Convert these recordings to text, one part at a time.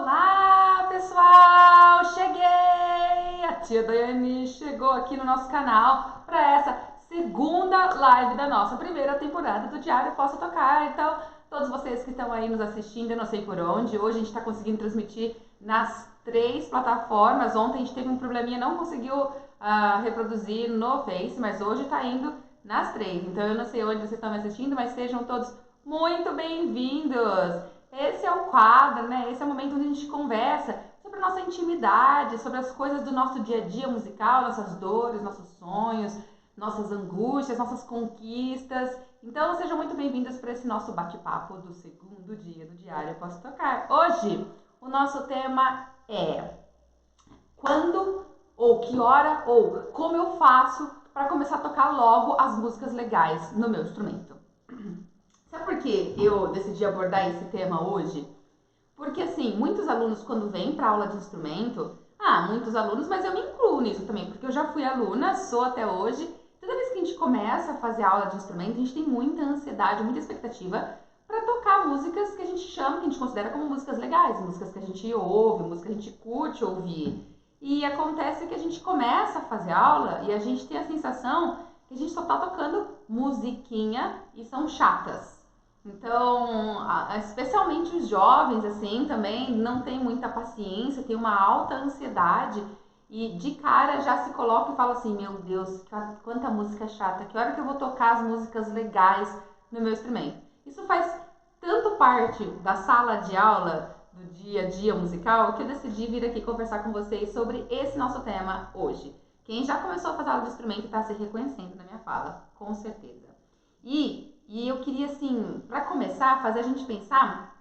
Olá, pessoal! Cheguei! A tia Daiane chegou aqui no nosso canal para essa segunda live da nossa primeira temporada do Diário Posso Tocar. Então, todos vocês que estão aí nos assistindo, eu não sei por onde, hoje a gente está conseguindo transmitir nas 3 plataformas. Ontem a gente teve um probleminha, não conseguiu reproduzir no Face, mas hoje está indo nas 3. Então, eu não sei onde vocês estão me assistindo, mas sejam todos muito bem-vindos! Esse é o quadro, né? Esse é o momento onde a gente conversa sobre a nossa intimidade, sobre as coisas do nosso dia a dia musical, nossas dores, nossos sonhos, nossas angústias, nossas conquistas. Então, sejam muito bem-vindos para esse nosso bate-papo do segundo dia do Diário Posso Tocar. Hoje, o nosso tema é quando, ou que hora, ou como eu faço para começar a tocar logo as músicas legais no meu instrumento. Sabe por que eu decidi abordar esse tema hoje? Porque, assim, muitos alunos quando vêm para aula de instrumento, muitos alunos, mas eu me incluo nisso também, porque eu já fui aluna, sou até hoje. Toda vez que a gente começa a fazer aula de instrumento, a gente tem muita ansiedade, muita expectativa para tocar músicas que a gente chama, que a gente considera como músicas legais, músicas que a gente ouve, músicas que a gente curte ouvir. E acontece que a gente começa a fazer aula e a gente tem a sensação que a gente só tá tocando musiquinha e são chatas. Então, especialmente os jovens, assim, também não tem muita paciência, tem uma alta ansiedade e de cara já se coloca e fala assim, meu Deus, quanta música chata, que hora que eu vou tocar as músicas legais no meu instrumento? Isso faz tanto parte da sala de aula, do dia a dia musical, que eu decidi vir aqui conversar com vocês sobre esse nosso tema hoje. Quem já começou a fazer aula de instrumento está se reconhecendo na minha fala, com certeza. E eu queria, assim, para começar, fazer a gente pensar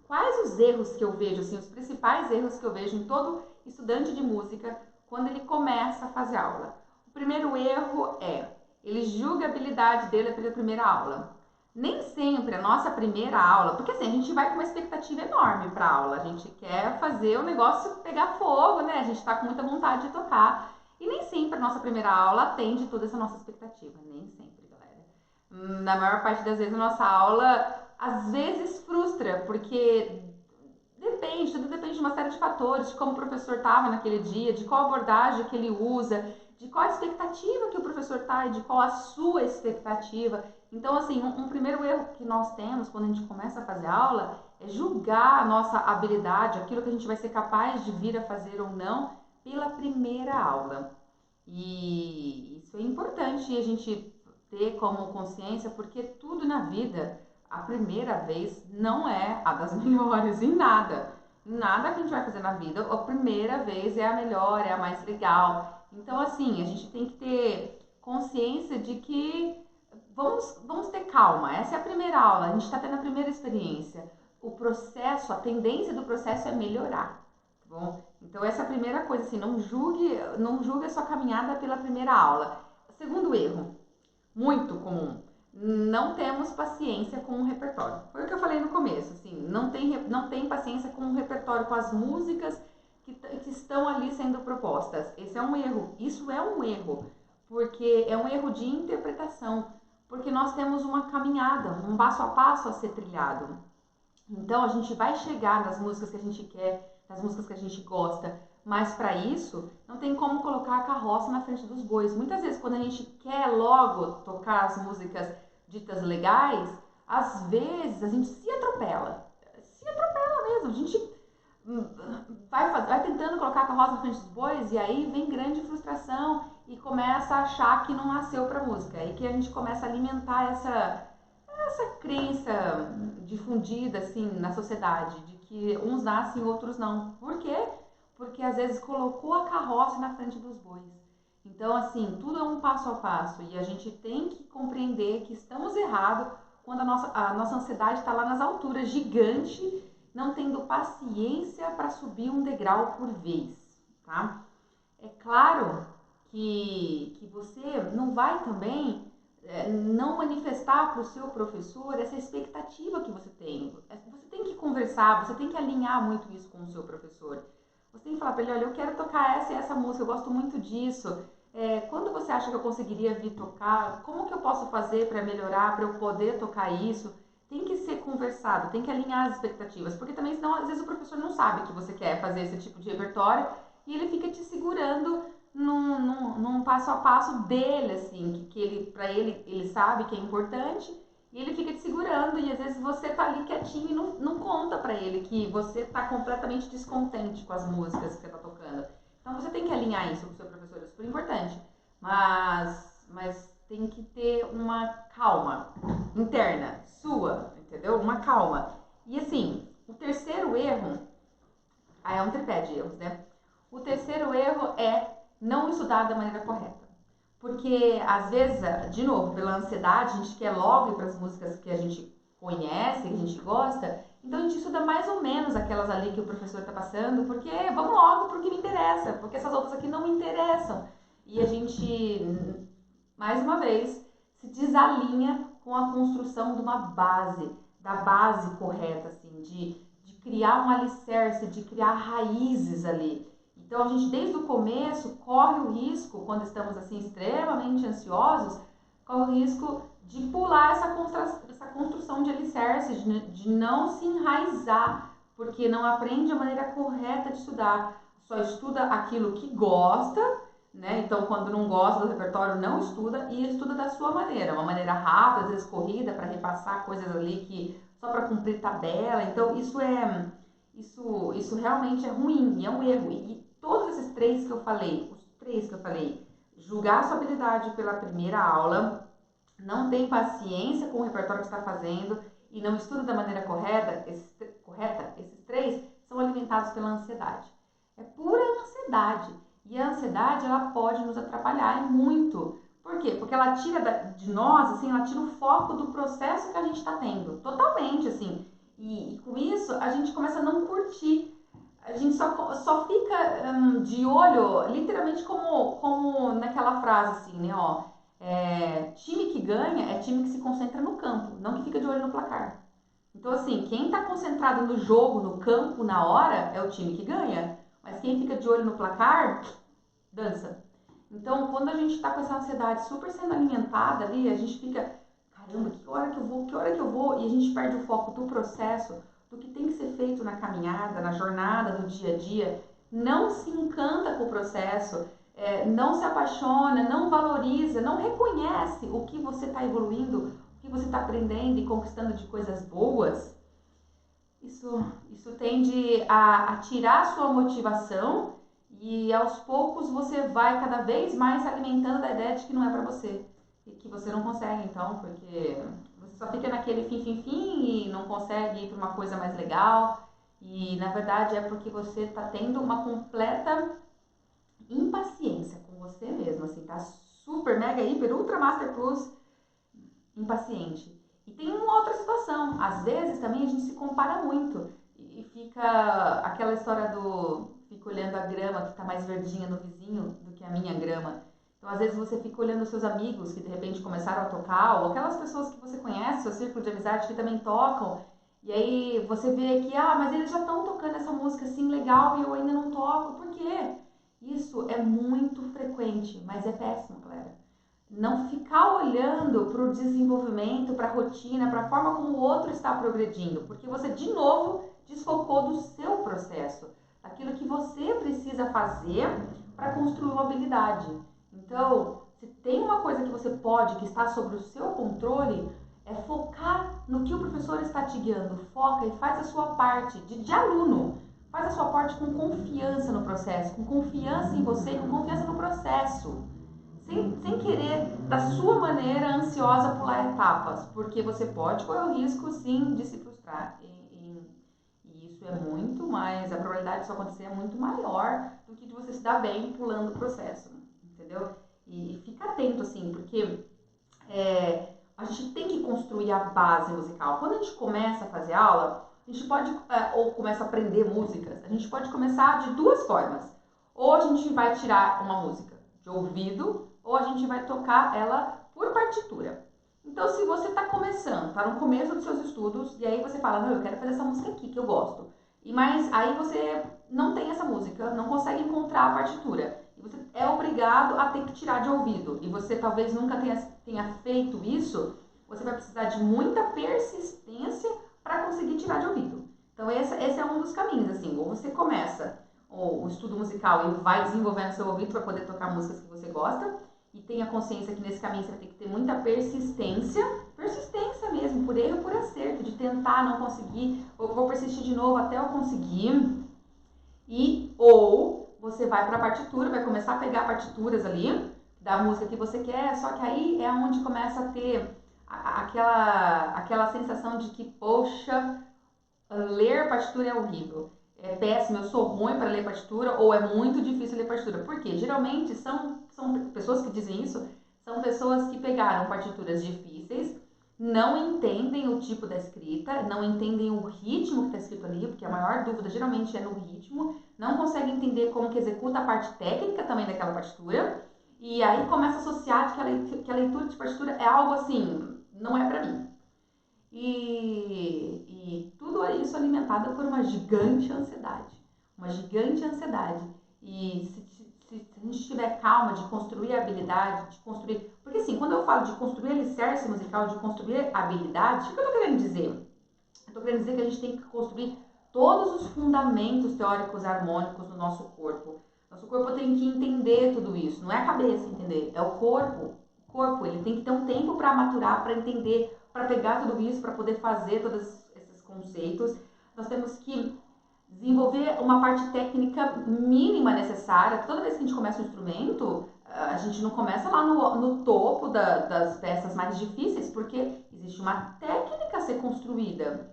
quais os erros que eu vejo, assim, os principais erros que eu vejo em todo estudante de música quando ele começa a fazer aula. O primeiro erro é, ele julga a habilidade dele pela primeira aula. Nem sempre a nossa primeira aula, porque assim, a gente vai com uma expectativa enorme para a aula, a gente quer fazer o negócio pegar fogo, né? A gente está com muita vontade de tocar. E nem sempre a nossa primeira aula atende toda essa nossa expectativa, nem sempre, galera. Na maior parte das vezes a nossa aula, às vezes frustra, porque tudo depende de uma série de fatores, de como o professor estava naquele dia, de qual abordagem que ele usa, de qual a expectativa que o professor está e de qual a sua expectativa. Então, assim, um primeiro erro que nós temos quando a gente começa a fazer aula é julgar a nossa habilidade, aquilo que a gente vai ser capaz de vir a fazer ou não, pela primeira aula. E isso é importante a gente ter como consciência, porque tudo na vida, a primeira vez não é a das melhores em nada. Em nada que a gente vai fazer na vida, a primeira vez é a melhor, é a mais legal. Então, assim, a gente tem que ter consciência de que vamos ter calma. Essa é a primeira aula, a gente está tendo a primeira experiência. O processo, a tendência do processo é melhorar. Bom, então essa é a primeira coisa, assim, não julgue a sua caminhada pela primeira aula. Segundo erro, muito comum, não temos paciência com o repertório. Foi o que eu falei no começo, assim, não tem paciência com o repertório, com as músicas que estão ali sendo propostas. Esse é um erro, isso é um erro, porque é um erro de interpretação, porque nós temos uma caminhada, um passo a passo a ser trilhado. Então a gente vai chegar nas músicas que a gente quer, nas músicas que a gente gosta, mas para isso não tem como colocar a carroça na frente dos bois. Muitas vezes quando a gente quer logo tocar as músicas ditas legais, às vezes a gente se atropela mesmo. A gente vai tentando colocar a carroça na frente dos bois e aí vem grande frustração e começa a achar que não nasceu para música. Aí que a gente começa a alimentar essa crença difundida assim na sociedade de que uns nascem e outros não. Por quê? Porque às vezes colocou a carroça na frente dos bois. Então, assim, tudo é um passo a passo e a gente tem que compreender que estamos errados quando a nossa ansiedade está lá nas alturas, gigante, não tendo paciência para subir um degrau por vez, tá? É claro que você não vai também não manifestar para o seu professor essa expectativa que você tem. Você tem que conversar, você tem que alinhar muito isso com o seu professor. Você tem que falar para ele, olha, eu quero tocar essa e essa música, eu gosto muito disso. Quando você acha que eu conseguiria vir tocar? Como que eu posso fazer para melhorar, para eu poder tocar isso? tem que ser conversado, tem que alinhar as expectativas, porque também senão às vezes o professor não sabe que você quer fazer esse tipo de repertório e ele fica te segurando num passo a passo dele, assim, que ele, pra ele sabe que é importante e ele fica te segurando e às vezes você tá ali quietinho e não conta pra ele que você tá completamente descontente com as músicas que você tá tocando. Então você tem que alinhar isso com o seu professor, é super importante, mas tem que ter uma calma interna, sua, entendeu? Uma calma. E assim, o terceiro erro, aí é um tripé de erros, né? O terceiro erro é não estudar da maneira correta. Porque às vezes, de novo, pela ansiedade, a gente quer logo ir para as músicas que a gente conhece, que a gente gosta, então a gente estuda mais ou menos aquelas ali que o professor está passando, porque vamos logo para o que me interessa, porque essas outras aqui não me interessam. E a gente, mais uma vez, se desalinha com a construção de uma base, da base correta, assim, de criar um alicerce, de criar raízes ali. Então a gente desde o começo corre o risco, quando estamos assim extremamente ansiosos, corre o risco de pular essa construção de alicerce, de não se enraizar, porque não aprende a maneira correta de estudar. Só estuda aquilo que gosta, né? Então quando não gosta do repertório não estuda e estuda da sua maneira, uma maneira rápida, às vezes corrida, para repassar coisas ali que só para cumprir tabela. Então isso realmente é ruim e é um erro. E todos esses três que eu falei, os três que eu falei, julgar a sua habilidade pela primeira aula, não tem paciência com o repertório que está fazendo e não estuda da maneira correta, esses três são alimentados pela ansiedade. É pura ansiedade. E a ansiedade, ela pode nos atrapalhar e muito. Por quê? Porque ela tira de nós, assim, ela tira o foco do processo que a gente está tendo. Totalmente, assim. E com isso, a gente começa a não curtir. A gente só fica de olho, literalmente como naquela frase assim, né, ó. Time que ganha é time que se concentra no campo, não que fica de olho no placar. Então, assim, quem tá concentrado no jogo, no campo, na hora, é o time que ganha. Mas quem fica de olho no placar, dança. Então, quando a gente tá com essa ansiedade super sendo alimentada ali, a gente fica, caramba, que hora que eu vou, que hora que eu vou? E a gente perde o foco do processo, do que tem que ser feito na caminhada, na jornada do dia a dia, não se encanta com o processo, não se apaixona, não valoriza, não reconhece o que você está evoluindo, o que você está aprendendo e conquistando de coisas boas, isso tende a tirar a sua motivação e aos poucos você vai cada vez mais se alimentando da ideia de que não é para você e que você não consegue então, porque você só fica naquele fim e não consegue ir para uma coisa mais legal e na verdade é porque você está tendo uma completa impaciência com você mesmo, assim, tá super, mega, hiper, ultra, master plus impaciente. E tem uma outra situação, às vezes também a gente se compara muito e fica aquela história fica olhando a grama que tá mais verdinha no vizinho do que a minha grama. Então, às vezes você fica olhando os seus amigos que de repente começaram a tocar, ou aquelas pessoas que você conhece, seu círculo de amizade que também tocam, e aí você vê que, mas eles já estão tocando essa música assim legal e eu ainda não toco, por quê? Isso é muito frequente, mas é péssimo, galera. Não ficar olhando para o desenvolvimento, para a rotina, para a forma como o outro está progredindo, porque você de novo desfocou do seu processo, daquilo que você precisa fazer para construir uma habilidade. Então, se tem uma coisa que você pode, que está sob o seu controle, é focar no que o professor está te guiando. Foca e faz a sua parte de aluno. Faz a sua parte com confiança no processo, com confiança em você, com confiança no processo. Sem querer, da sua maneira, ansiosa, pular etapas, porque você pode correr o risco, sim, de se frustrar. E isso é muito mais, a probabilidade disso acontecer é muito maior do que de você se dar bem pulando o processo, entendeu? E fica atento, assim, porque a gente tem que construir a base musical. Quando a gente começa a fazer aula, a gente pode, ou começa a aprender músicas, a gente pode começar de duas formas. Ou a gente vai tirar uma música de ouvido, ou a gente vai tocar ela por partitura. Então, se você está começando, está no começo dos seus estudos, e aí você fala, não, eu quero fazer essa música aqui, que eu gosto. Mas aí você não tem essa música, não consegue encontrar a partitura. E você é obrigado a ter que tirar de ouvido. E você talvez nunca tenha feito isso, você vai precisar de muita persistência para conseguir tirar de ouvido. Então esse é um dos caminhos, assim, ou você começa o estudo musical e vai desenvolvendo seu ouvido para poder tocar músicas que você gosta, e tenha consciência que nesse caminho você vai ter que ter muita persistência mesmo, por erro e por acerto, de tentar não conseguir, ou vou persistir de novo até eu conseguir, ou você vai para a partitura, vai começar a pegar partituras ali da música que você quer, só que aí é onde começa a ter aquela sensação de que, poxa, ler partitura é horrível, é péssimo, eu sou ruim para ler partitura, ou é muito difícil ler partitura. Por quê? Geralmente são pessoas que dizem isso, são pessoas que pegaram partituras difíceis, não entendem o tipo da escrita, não entendem o ritmo que está escrito ali, porque a maior dúvida geralmente é no ritmo, não conseguem entender como que executa a parte técnica também daquela partitura, e aí começa a associar que a leitura de partitura é algo assim, não é para mim. E tudo isso alimentado por uma gigante ansiedade. Uma gigante ansiedade. E se a gente tiver calma de construir a habilidade, de construir... Porque assim, quando eu falo de construir alicerce musical, de construir habilidade, o que eu estou querendo dizer? Eu estou querendo dizer que a gente tem que construir todos os fundamentos teóricos harmônicos do nosso corpo. Nosso corpo tem que entender tudo isso. Não é a cabeça entender, é o corpo. O corpo, ele tem que ter um tempo para maturar, para entender, para pegar tudo isso, para poder fazer todos esses conceitos. Nós temos que desenvolver uma parte técnica mínima necessária. Toda vez que a gente começa um instrumento, a gente não começa lá no topo das peças mais difíceis, porque existe uma técnica a ser construída,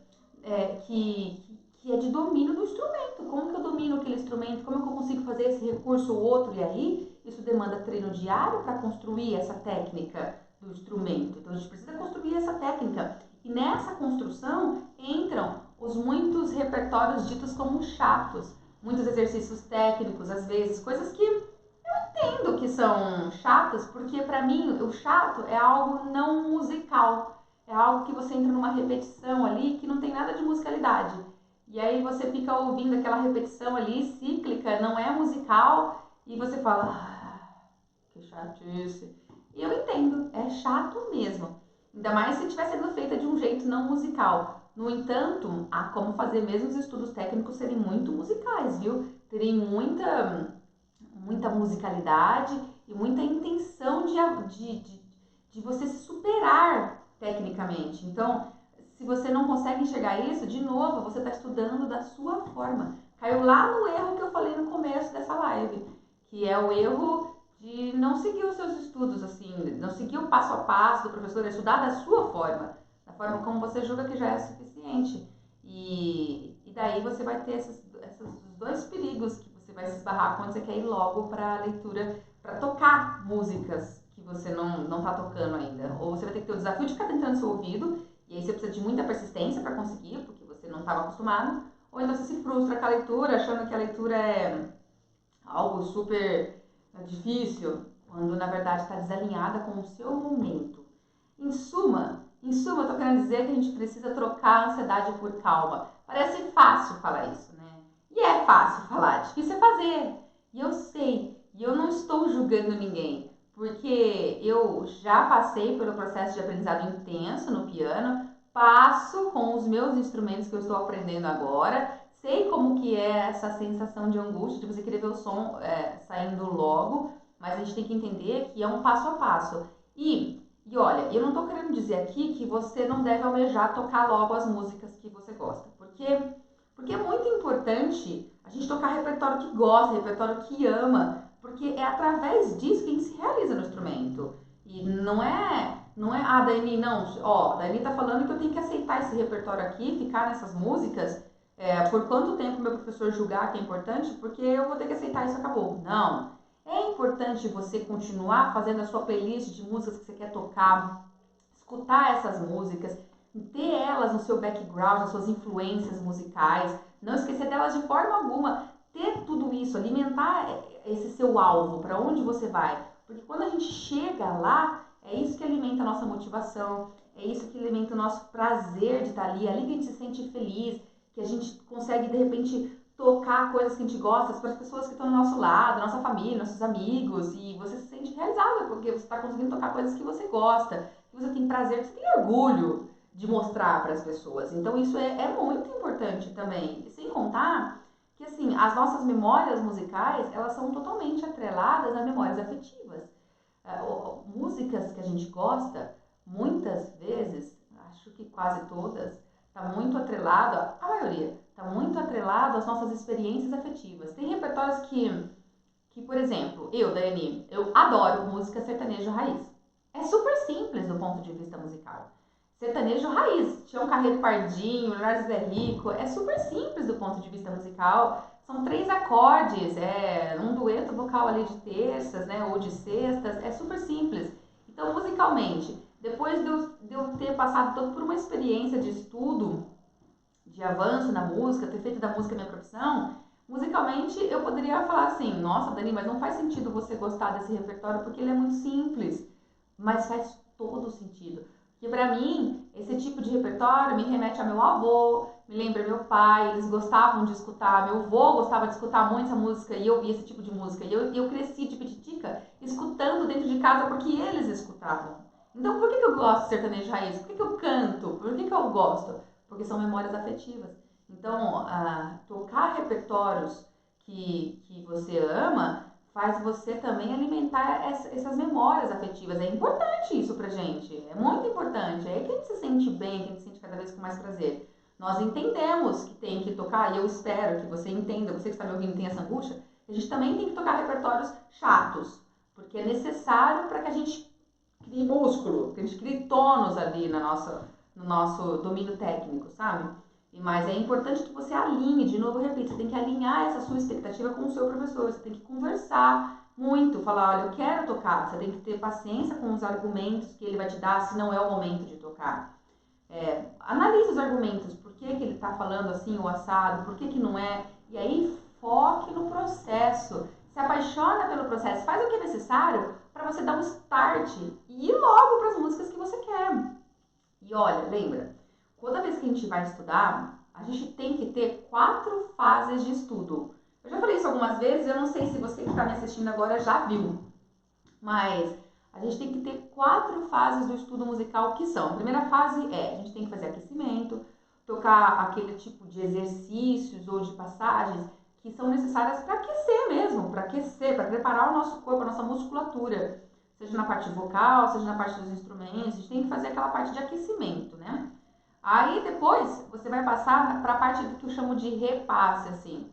que é de domínio do instrumento. Como que eu domino aquele instrumento? Como que eu consigo fazer esse recurso ou outro? E aí, isso demanda treino diário para construir essa técnica do instrumento. Então, a gente precisa construir essa técnica. E nessa construção entram os muitos repertórios ditos como chatos, muitos exercícios técnicos, às vezes, coisas que eu entendo que são chatas, porque para mim o chato é algo não musical, é algo que você entra numa repetição ali que não tem nada de musicalidade. E aí você fica ouvindo aquela repetição ali, cíclica, não é musical, e você fala, que chatice. E eu entendo, é chato mesmo. Ainda mais se estiver sendo feita de um jeito não musical. No entanto, há como fazer mesmo os estudos técnicos serem muito musicais, viu? Terem muita musicalidade e muita intenção de você se superar tecnicamente. Então, se você não consegue enxergar isso, de novo, você está estudando da sua forma. Caiu lá no erro que eu falei no começo dessa live, que é o erro de não seguir os seus estudos, assim, não seguir o passo a passo do professor, estudar da sua forma, da forma como você julga que já é suficiente. E daí você vai ter esses dois perigos que você vai se esbarrar quando você quer ir logo para a leitura, para tocar músicas que você não está tocando ainda. Ou você vai ter que ter o desafio de ficar tentando seu ouvido, e aí você precisa de muita persistência para conseguir, porque você não estava acostumado. Ou então você se frustra com a leitura, achando que a leitura é algo super difícil, quando na verdade está desalinhada com o seu momento. Em suma, eu tô querendo dizer que a gente precisa trocar a ansiedade por calma. Parece fácil falar isso, né? E é fácil falar, difícil é fazer. E eu sei, e eu não estou julgando ninguém, porque eu já passei pelo processo de aprendizado intenso no piano, passo com os meus instrumentos que eu estou aprendendo agora, sei como que é essa sensação de angústia, de você querer ver o som saindo logo, mas a gente tem que entender que é um passo a passo. E olha, eu não tô querendo dizer aqui que você não deve almejar tocar logo as músicas que você gosta, porque é muito importante a gente tocar repertório que gosta, repertório que ama, porque é através disso que a gente se realiza no instrumento. E não é, Dani, não, ó, Dani tá falando que eu tenho que aceitar esse repertório aqui, ficar nessas músicas, por quanto tempo meu professor julgar que é importante, porque eu vou ter que aceitar isso, acabou. Não. É importante você continuar fazendo a sua playlist de músicas que você quer tocar, escutar essas músicas, ter elas no seu background, nas suas influências musicais, não esquecer delas de forma alguma, ter tudo isso, alimentar esse seu alvo, para onde você vai. Porque quando a gente chega lá, é isso que alimenta a nossa motivação, é isso que alimenta o nosso prazer de estar ali que a gente se sente feliz, que a gente consegue de repente tocar coisas que a gente gosta para as pessoas que estão do nosso lado, nossa família, nossos amigos, e você se sente realizado porque você está conseguindo tocar coisas que você gosta, que você tem prazer, que você tem orgulho de mostrar para as pessoas. Então isso é muito importante também. E sem contar que assim, as nossas memórias musicais, elas são totalmente atreladas a memórias afetivas. Músicas que a gente gosta, muitas vezes, acho que quase todas, está muito atrelado, a maioria, está muito atrelado às nossas experiências afetivas. Tem repertórios que, por exemplo, Daiane, eu adoro música sertanejo raiz. É super simples do ponto de vista musical. Sertanejo raiz, Tião Carreiro Pardinho, Leonardo Zé Rico, é super simples do ponto de vista musical. São 3 acordes, um dueto vocal ali de terças, né, ou de sextas, é super simples. Então, musicalmente, depois de eu ter passado todo por uma experiência de estudo, de avanço na música, ter feito da música minha profissão, musicalmente eu poderia falar assim, nossa, Dani, mas não faz sentido você gostar desse repertório porque ele é muito simples, mas faz todo sentido. Porque pra mim, esse tipo de repertório me remete a meu avô, me lembra meu pai, eles gostavam de escutar, meu avô gostava de escutar muito essa música e eu ouvia esse tipo de música. E eu cresci de pititica escutando dentro de casa porque eles escutavam. Então por que eu gosto de sertanejo raiz? Por que eu canto? Por que eu gosto? Porque são memórias afetivas. Então, tocar repertórios que você ama faz você também alimentar essas memórias afetivas. É importante isso pra gente, é muito importante. É aí que a gente se sente bem, que a gente se sente cada vez com mais prazer. Nós entendemos que tem que tocar, e eu espero que você entenda, você que está me ouvindo tem essa angústia, a gente também tem que tocar repertórios chatos, porque é necessário para que a gente crie músculo, que a gente crie tônus ali no nosso domínio técnico, sabe? Mas é importante que você alinhe, de novo eu repito, você tem que alinhar essa sua expectativa com o seu professor, você tem que conversar muito, falar, olha, eu quero tocar, você tem que ter paciência com os argumentos que ele vai te dar se não é o momento de tocar. Analise os argumentos, por que ele está falando assim, o assado, por que não é, e aí foque no processo, se apaixona pelo processo, faz o que é necessário para você dar um start e ir logo para as músicas que você quer. E olha, lembra, toda vez que a gente vai estudar, a gente tem que ter 4 fases de estudo. Eu já falei isso algumas vezes, eu não sei se você que está me assistindo agora já viu, mas a gente tem que ter 4 fases do estudo musical que são. A primeira fase a gente tem que fazer aquecimento, tocar aquele tipo de exercícios ou de passagens que são necessárias para aquecer mesmo, para preparar o nosso corpo, a nossa musculatura. Seja na parte vocal, seja na parte dos instrumentos, a gente tem que fazer aquela parte de aquecimento, né? Aí depois você vai passar para a parte do que eu chamo de repasse, assim.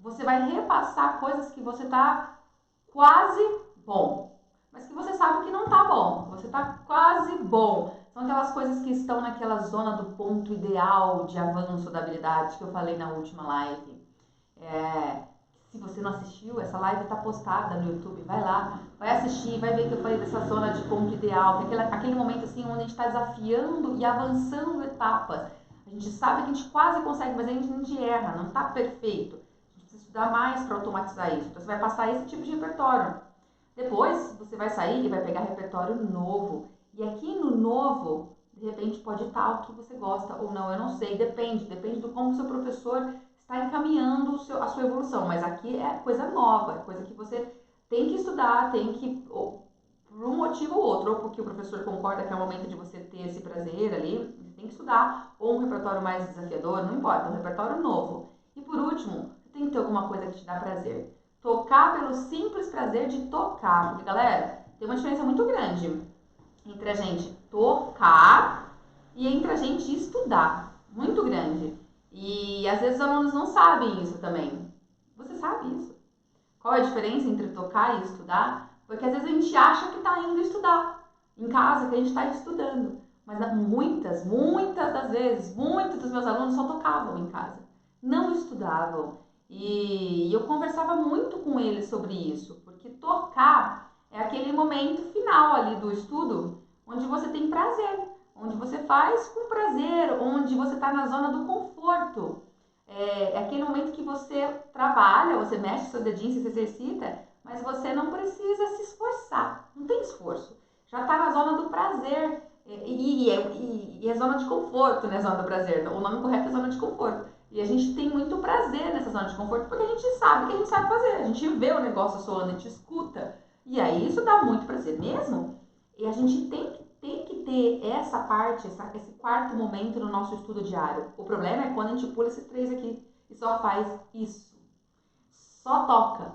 Você vai repassar coisas que você tá quase bom, mas que você sabe que não tá bom, você tá quase bom. São aquelas coisas que estão naquela zona do ponto ideal de avanço da habilidade que eu falei na última live. Se você não assistiu, essa live está postada no YouTube, vai lá, vai assistir, vai ver que eu falei dessa zona de ponto ideal, que é aquele momento assim onde a gente está desafiando e avançando etapas. A gente sabe que a gente quase consegue, mas a gente erra, não está perfeito. A gente precisa estudar mais para automatizar isso. Então você vai passar esse tipo de repertório. Depois você vai sair e vai pegar repertório novo. E aqui no novo, de repente pode estar o que você gosta ou não, eu não sei, depende do como o seu professor está encaminhando a sua evolução, mas aqui é coisa nova, é coisa que você tem que estudar, tem que, por um motivo ou outro, ou porque o professor concorda que é o momento de você ter esse prazer ali, você tem que estudar, ou um repertório mais desafiador, não importa, um repertório novo. E por último, você tem que ter alguma coisa que te dá prazer. Tocar pelo simples prazer de tocar, porque galera, tem uma diferença muito grande entre a gente tocar e entre a gente estudar, muito grande. E às vezes os alunos não sabem isso também. Você sabe isso? Qual é a diferença entre tocar e estudar? Porque às vezes a gente acha que está indo estudar em casa, que a gente está estudando. Mas muitas das vezes, muitos dos meus alunos só tocavam em casa. Não estudavam. E eu conversava muito com eles sobre isso. Porque tocar é aquele momento final ali do estudo onde você tem prazer. Onde você faz com prazer, onde você está na zona do conforto. É aquele momento que você trabalha, você mexe seu dedinho, você se exercita, mas você não precisa se esforçar, não tem esforço. Já está na zona do prazer e é zona de conforto, né? Zona do prazer. O nome correto é zona de conforto. E a gente tem muito prazer nessa zona de conforto porque a gente sabe que a gente sabe fazer. A gente vê o negócio soando, a gente escuta. E aí isso dá muito prazer mesmo. E a gente tem que ter essa parte, esse quarto momento no nosso estudo diário. O problema é quando a gente pula esses 3 aqui e só faz isso. Só toca.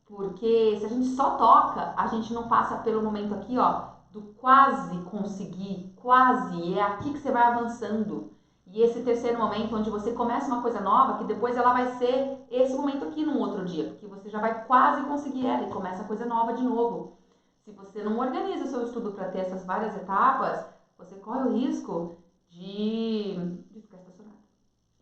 Porque se a gente só toca, a gente não passa pelo momento aqui, ó, do quase conseguir, quase, é aqui que você vai avançando. E esse terceiro momento, onde você começa uma coisa nova, que depois ela vai ser esse momento aqui num outro dia, porque você já vai quase conseguir ela e começa a coisa nova de novo. Se você não organiza o seu estudo para ter essas várias etapas, você corre o risco de ficar estacionado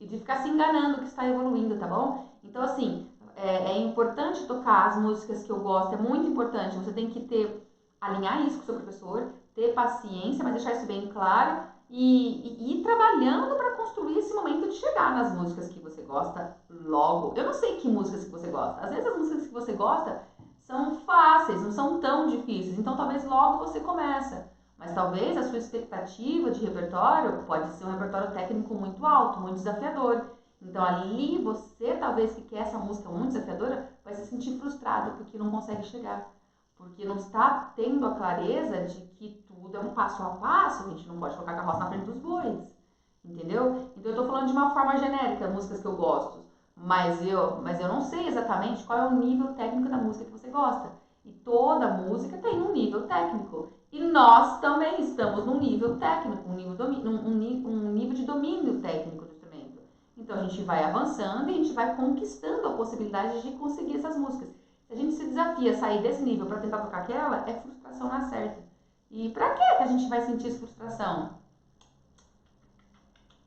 e de ficar se enganando que está evoluindo, tá bom? Então, assim, é importante tocar as músicas que eu gosto, é muito importante. Você tem que alinhar isso com o seu professor, ter paciência, mas deixar isso bem claro e ir trabalhando para construir esse momento de chegar nas músicas que você gosta logo. Eu não sei que músicas que você gosta. Às vezes as músicas que você gosta são fáceis, não são tão difíceis, então talvez logo você começa. Mas talvez a sua expectativa de repertório pode ser um repertório técnico muito alto, muito desafiador. Então ali você, talvez que quer essa música muito desafiadora, vai se sentir frustrado porque não consegue chegar. Porque não está tendo a clareza de que tudo é um passo a passo, a gente não pode colocar a carroça na frente dos bois. Entendeu? Então eu tô falando de uma forma genérica, músicas que eu gosto. Mas eu não sei exatamente qual é o nível técnico da música que você gosta. E toda música tem um nível técnico. E nós também estamos num nível técnico, um nível de domínio técnico do instrumento. Então a gente vai avançando e a gente vai conquistando a possibilidade de conseguir essas músicas. Se a gente se desafia a sair desse nível para tentar tocar aquela, é frustração na certa. E pra que a gente vai sentir essa frustração?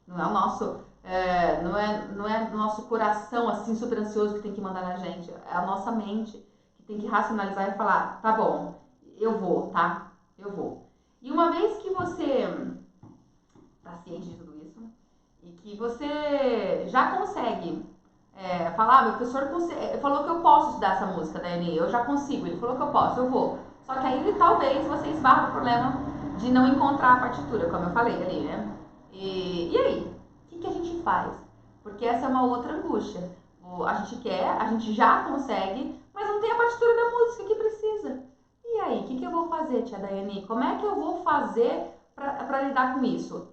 Não é o nosso, não é o nosso coração assim super ansioso que tem que mandar na gente. É a nossa mente que tem que racionalizar e falar, tá bom, eu vou, tá? Eu vou. E uma vez que você tá ciente de tudo isso e que você já consegue falar, meu professor falou que eu posso estudar essa música da Eni, eu já consigo, ele falou que eu posso, eu vou. Só que aí talvez você esbarre no problema de não encontrar a partitura, como eu falei ali, né? E aí? O que a gente faz? Porque essa é uma outra angústia. A gente quer, a gente já consegue, mas não tem a partitura da música que precisa. E aí? O que eu vou fazer, tia Daiane? Como é que eu vou fazer para lidar com isso?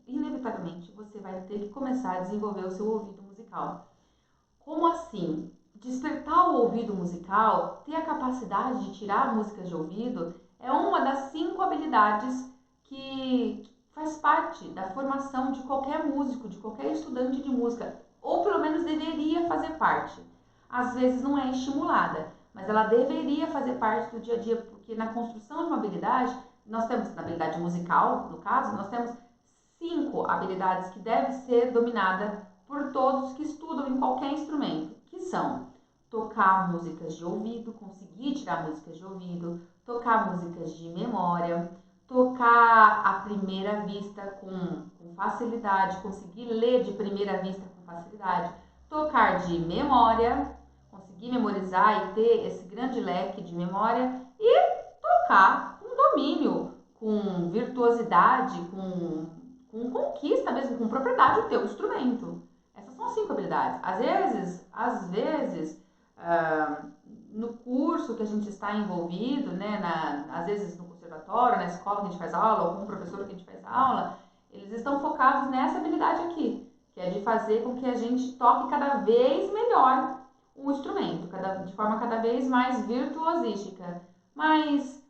Inevitavelmente, você vai ter que começar a desenvolver o seu ouvido musical. Como assim? Despertar o ouvido musical, ter a capacidade de tirar músicas de ouvido, é uma das 5 habilidades que faz parte da formação de qualquer músico, de qualquer estudante de música, ou pelo menos deveria fazer parte. Às vezes não é estimulada, mas ela deveria fazer parte do dia a dia, porque na construção de uma habilidade, nós temos, na habilidade musical, no caso, nós temos 5 habilidades que devem ser dominadas por todos que estudam em qualquer instrumento, que são tocar músicas de ouvido, conseguir tirar músicas de ouvido, tocar músicas de memória, tocar à primeira vista com facilidade, conseguir ler de primeira vista com facilidade, tocar de memória, conseguir memorizar e ter esse grande leque de memória e tocar com domínio, com virtuosidade, com conquista mesmo, com propriedade o teu instrumento. Essas são 5 habilidades. Às vezes, no curso que a gente está envolvido, né, às vezes no conservatório, na escola que a gente faz aula, ou com o professor que a gente faz aula, eles estão focados nessa habilidade aqui, que é de fazer com que a gente toque cada vez melhor o instrumento, de forma cada vez mais virtuosística. Mas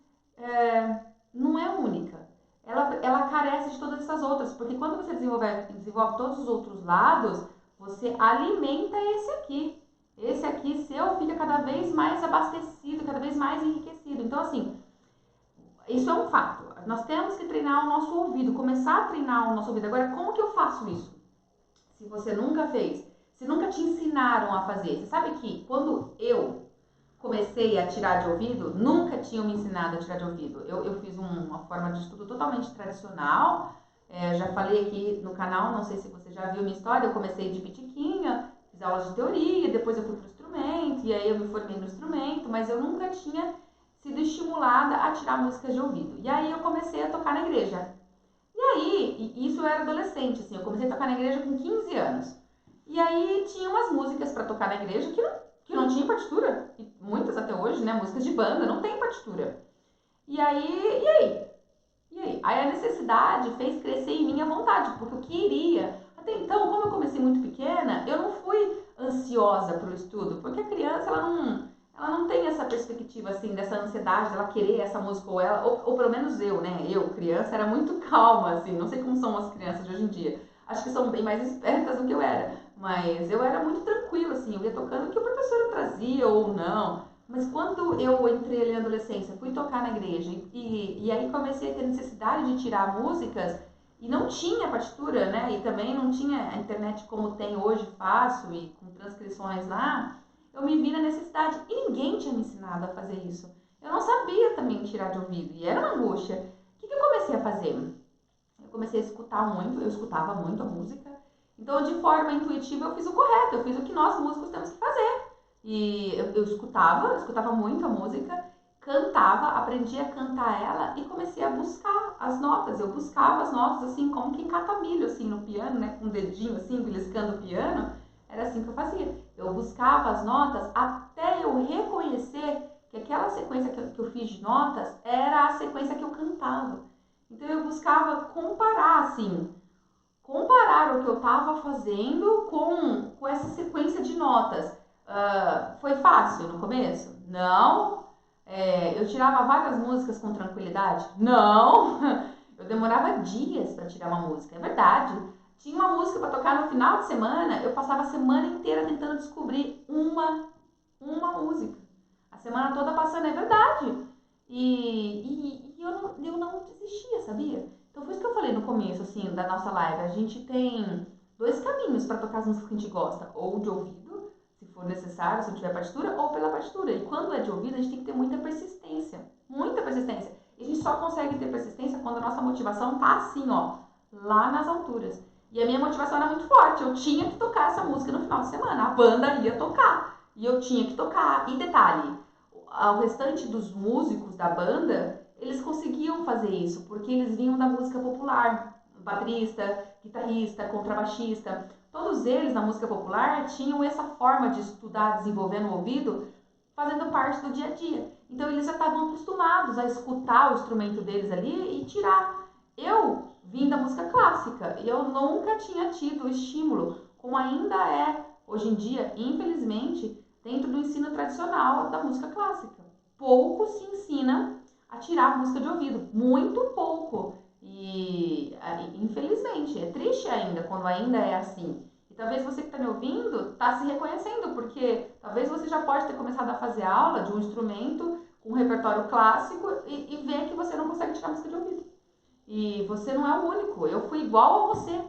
não é única. Ela carece de todas essas outras, porque quando você desenvolve todos os outros lados, você alimenta esse aqui. Esse aqui seu fica cada vez mais abastecido, cada vez mais enriquecido. Então, assim, isso é um fato. Nós temos que treinar o nosso ouvido, começar a treinar o nosso ouvido. Agora, como que eu faço isso? Se você nunca fez, se nunca te ensinaram a fazer. Você sabe que quando eu comecei a tirar de ouvido, nunca tinham me ensinado a tirar de ouvido. Eu fiz uma forma de estudo totalmente tradicional. Já falei aqui no canal, não sei se você já viu minha história, eu comecei de pitiquinha, fiz aulas de teoria, depois eu fui pro instrumento, e aí eu me formei no instrumento, mas eu nunca tinha sido estimulada a tirar músicas de ouvido. E aí eu comecei a tocar na igreja. E aí, isso eu era adolescente, assim, eu comecei a tocar na igreja com 15 anos. E aí tinha umas músicas para tocar na igreja que não tinha partitura. E muitas até hoje, né, músicas de banda, não tem partitura. E aí a necessidade fez crescer em mim a vontade, porque eu queria. Até então, como eu comecei muito pequena, eu não fui ansiosa pro estudo, porque a criança, ela não tem essa perspectiva, assim, dessa ansiedade dela querer essa música, ou pelo menos eu, né? Eu, criança, era muito calma, assim, não sei como são as crianças de hoje em dia. Acho que são bem mais espertas do que eu era, mas eu era muito tranquila, assim, eu ia tocando o que o professor trazia ou não. Mas quando eu entrei ali na adolescência, fui tocar na igreja e aí comecei a ter necessidade de tirar músicas e não tinha partitura, né? E também não tinha a internet como tem hoje, fácil e com transcrições lá. Eu me vi na necessidade e ninguém tinha me ensinado a fazer isso. Eu não sabia também tirar de ouvido e era uma angústia. O que eu comecei a fazer? Eu comecei a escutar muito, eu escutava muito a música. Então, de forma intuitiva, eu fiz o correto, eu fiz o que nós músicos temos que fazer. E eu escutava muito a música, cantava, aprendi a cantar ela e comecei a buscar as notas. Eu buscava as notas assim, como quem cata milho assim no piano, né, com o dedinho assim, beliscando o piano. Era assim que eu fazia. Eu buscava as notas até eu reconhecer que aquela sequência que eu fiz de notas era a sequência que eu cantava. Então eu buscava comparar o que eu estava fazendo com essa sequência de notas. Foi fácil no começo? Não. Eu tirava várias músicas com tranquilidade? Não. Eu demorava dias para tirar uma música, é verdade. Tinha uma música para tocar no final de semana, eu passava a semana inteira tentando descobrir uma música. A semana toda passando, é verdade. E eu não desistia, sabia? Então foi isso que eu falei no começo, assim, da nossa live. A gente tem dois caminhos para tocar as músicas que a gente gosta. Ou de ouvido, se for necessário, se não tiver partitura, ou pela partitura. E quando é de ouvido, a gente tem que ter muita persistência. Muita persistência. E a gente só consegue ter persistência quando a nossa motivação tá assim, ó, lá nas alturas. E a minha motivação era muito forte. Eu tinha que tocar essa música no final de semana. A banda ia tocar. E eu tinha que tocar. E detalhe, o restante dos músicos da banda, eles conseguiam fazer isso, porque eles vinham da música popular. Baterista, guitarrista, contrabaixista. Todos eles na música popular tinham essa forma de estudar, desenvolvendo o ouvido, fazendo parte do dia a dia. Então eles já estavam acostumados a escutar o instrumento deles ali e tirar. Eu vim da música clássica e eu nunca tinha tido o estímulo, como ainda é hoje em dia, infelizmente, dentro do ensino tradicional da música clássica. Pouco se ensina a tirar música de ouvido, muito pouco. E infelizmente, é triste ainda quando ainda é assim. E talvez você que está me ouvindo está se reconhecendo, porque talvez você já pode ter começado a fazer aula de um instrumento com um repertório clássico e ver que você não consegue tirar música de ouvido. E você não é o único, eu fui igual a você.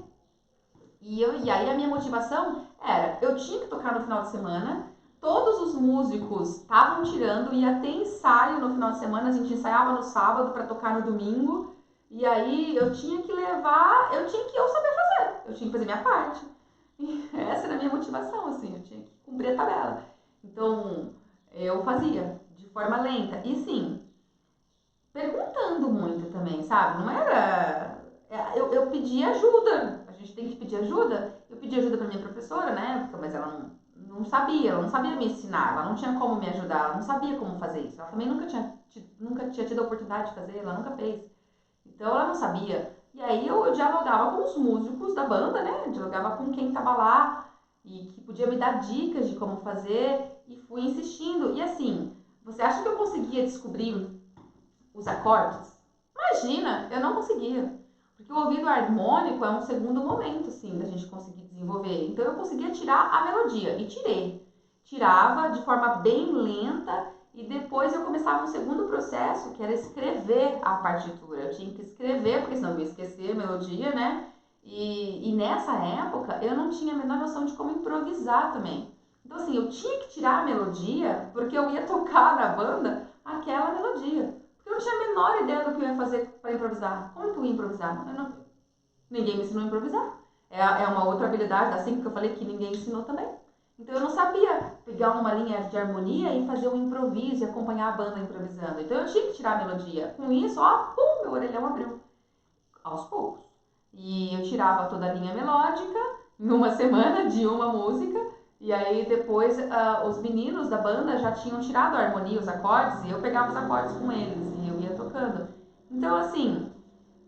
E aí a minha motivação era, eu tinha que tocar no final de semana, todos os músicos estavam tirando, ia ter ensaio no final de semana, a gente ensaiava no sábado para tocar no domingo, e aí eu tinha que eu saber fazer, eu tinha que fazer minha parte. E essa era a minha motivação, assim, eu tinha que cumprir a tabela. Então, eu fazia de forma lenta. E sim, perguntando muito também, sabe? Não era. Eu pedi ajuda, a gente tem que pedir ajuda. Eu pedi ajuda pra minha professora na época, mas ela não sabia me ensinar, ela não tinha como me ajudar, ela não sabia como fazer isso. Ela também nunca tinha tido a oportunidade de fazer, ela nunca fez. Então ela não sabia. E aí eu dialogava com os músicos da banda, né? Dialogava com quem tava lá e que podia me dar dicas de como fazer e fui insistindo. E assim, você acha que eu conseguia descobrir os acordes? Imagina, eu não conseguia. Porque o ouvido harmônico é um segundo momento, sim, da gente conseguir desenvolver. Então eu conseguia tirar a melodia e tirei. Tirava de forma bem lenta e depois eu começava um segundo processo, que era escrever a partitura. Eu tinha que escrever, porque senão eu ia esquecer a melodia, né? E nessa época eu não tinha a menor noção de como improvisar também. Então assim, eu tinha que tirar a melodia, porque eu ia tocar na banda aquela melodia. Porque eu não tinha a menor ideia do que eu ia fazer para improvisar. Como que eu ia improvisar? Ninguém me ensinou a improvisar. É uma outra habilidade, assim que eu falei, que ninguém ensinou também. Então eu não sabia pegar uma linha de harmonia e fazer um improviso e acompanhar a banda improvisando. Então eu tinha que tirar a melodia. Com isso, ó, pum, meu orelhão abriu. Aos poucos. E eu tirava toda a linha melódica em uma semana de uma música. E aí depois os meninos da banda já tinham tirado a harmonia, os acordes, e eu pegava os acordes com eles e eu ia tocando. tocando. Então, assim,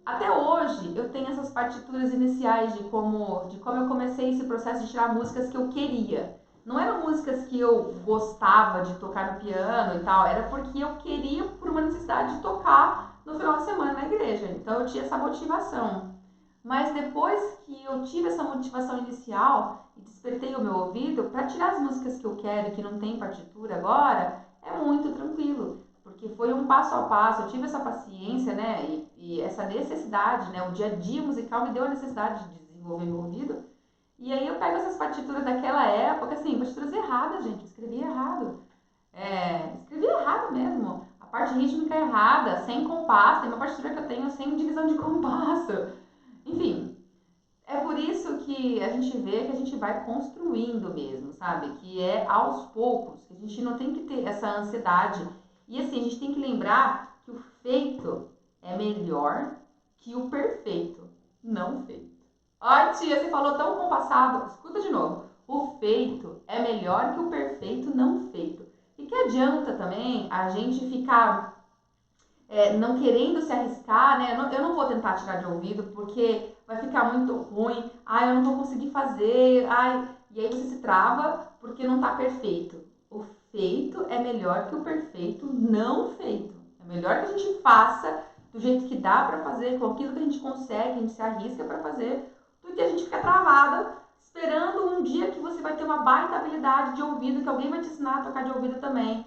até hoje eu tenho essas partituras iniciais de como eu comecei esse processo de tirar músicas que eu queria. Não eram músicas que eu gostava de tocar no piano e tal, era porque eu queria por uma necessidade de tocar no final de semana na igreja. Então eu tinha essa motivação. Mas depois que eu tive essa motivação inicial e despertei o meu ouvido, para tirar as músicas que eu quero e que não tem partitura agora, é muito tranquilo. Porque foi um passo a passo, eu tive essa paciência, né, e essa necessidade, né, o dia a dia musical me deu a necessidade de desenvolver meu ouvido. E aí eu pego essas partituras daquela época, assim, partituras erradas, gente, eu escrevi errado. Escrevi errado mesmo. A parte rítmica é errada, sem compasso, tem uma partitura que eu tenho sem divisão de compasso. Enfim, é por isso que a gente vê que a gente vai construindo mesmo, sabe? Que é aos poucos, que a gente não tem que ter essa ansiedade. E assim, a gente tem que lembrar que o feito é melhor que o perfeito não feito. Ai, tia, você falou tão compassado. Escuta de novo. O feito é melhor que o perfeito não feito. E que adianta também a gente ficar não querendo se arriscar, né? Eu não vou tentar tirar de ouvido porque vai ficar muito ruim. Ai, eu não vou conseguir fazer. Ai, e aí você se trava porque não tá perfeito. O feito é melhor que o perfeito não feito. É melhor que a gente faça do jeito que dá pra fazer, com aquilo que a gente consegue, a gente se arrisca pra fazer, do que a gente fica travada esperando um dia que você vai ter uma baita habilidade de ouvido, que alguém vai te ensinar a tocar de ouvido também.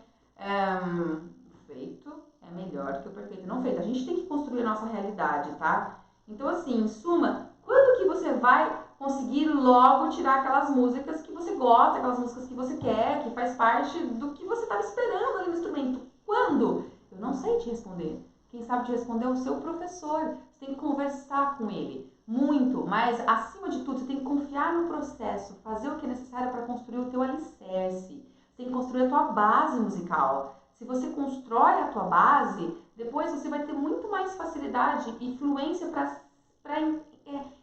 Feito é melhor que o perfeito não feito. A gente tem que construir a nossa realidade, tá? Então, assim, em suma, quando que você vai conseguir logo tirar aquelas músicas que você gosta, aquelas músicas que você quer, que faz parte do que você estava esperando ali no instrumento? Quando? Eu não sei te responder. Quem sabe te responder é o seu professor. Você tem que conversar com ele muito, mas acima de tudo, você tem que confiar no processo, fazer o que é necessário para construir o teu alicerce. Você tem que construir a tua base musical. Se você constrói a tua base, depois você vai ter muito mais facilidade e fluência para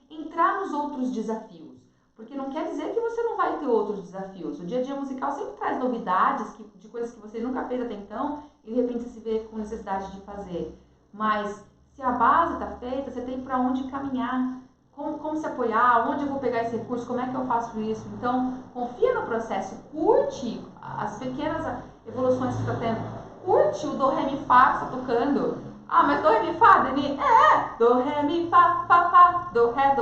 entrar nos outros desafios. Porque não quer dizer que você não vai ter outros desafios. O dia a dia musical sempre traz novidades de coisas que você nunca fez até então e de repente você se vê com necessidade de fazer. Mas se a base está feita, você tem para onde caminhar, como se apoiar, onde eu vou pegar esse recurso, como é que eu faço isso. Então, confia no processo, curte as pequenas evoluções que você está tendo. Curte o do, ré, mi, fá que você está tocando. Ah, mas do, ré, mi, fá, Dani? Do, ré, mi, fá, fá, fá, do, ré.